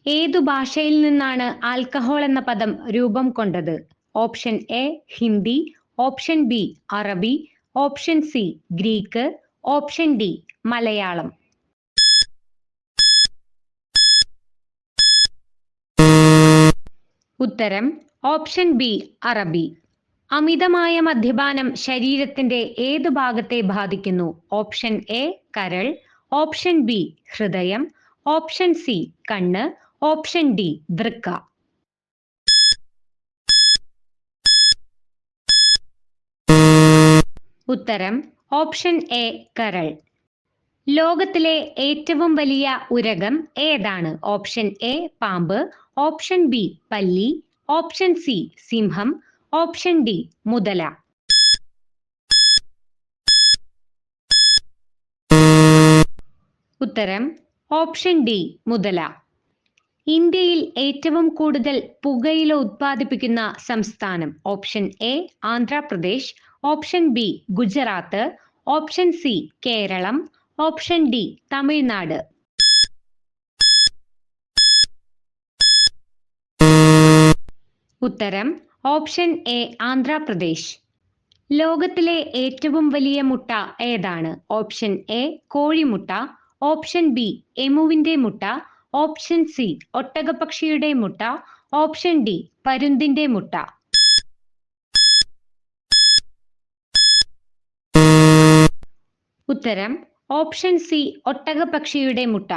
ഏതു ഭാഷയിൽ നിന്നാണ് ആൽക്കഹോൾ എന്ന പദം രൂപം കൊണ്ടത്? Option A Hindi, option B അറബി, option C Greek, option D Malayalam. ഉത്തരം ഓപ്ഷൻ ബി അറബി. അമിതമായ മദ്യപാനം ശരീരത്തിന്റെ ഏതു ഭാഗത്തെ ബാധിക്കുന്നു? ഓപ്ഷൻ എ കരൾ, ഓപ്ഷൻ ബി ഹൃദയം, ഓപ്ഷൻ സി കണ്ണ്, ഓപ്ഷൻ ഡി വൃക്ക. ഉത്തരം ഓപ്ഷൻ എ കരൾ. ലോകത്തിലെ ഏറ്റവും വലിയ ഉരഗം ഏതാണ്? ഓപ്ഷൻ എ പാമ്പ്, ഓപ്ഷൻ ബി പല്ലി, ഓപ്ഷൻ സി സിംഹം, ഓപ്ഷൻ ഡി മുതല. ഉത്തരം ഓപ്ഷൻ ഡി മുതല. ഇന്ത്യയിൽ ഏറ്റവും കൂടുതൽ പുകയില ഉത്പാദിപ്പിക്കുന്ന സംസ്ഥാനം? Option A Andhra Pradesh, option B Gujarat, option C Keralam, option D Tamil Nadu. ഉത്തരം ഓപ്ഷൻ എ ആന്ധ്രാപ്രദേശ്. ലോകത്തിലെ ഏറ്റവും വലിയ മുട്ട ഏതാണ്? ഓപ്ഷൻ എ കോഴിമുട്ട, ഓപ്ഷൻ ബി എമുവിന്റെ മുട്ട, ഓപ്ഷൻ സി ഒട്ടകപ്പക്ഷിയുടെ മുട്ട, ഓപ്ഷൻ ഡി പരുന്തിന്റെ മുട്ട. ഉത്തരം ഓപ്ഷൻ സി ഒട്ടകപ്പക്ഷിയുടെ മുട്ട.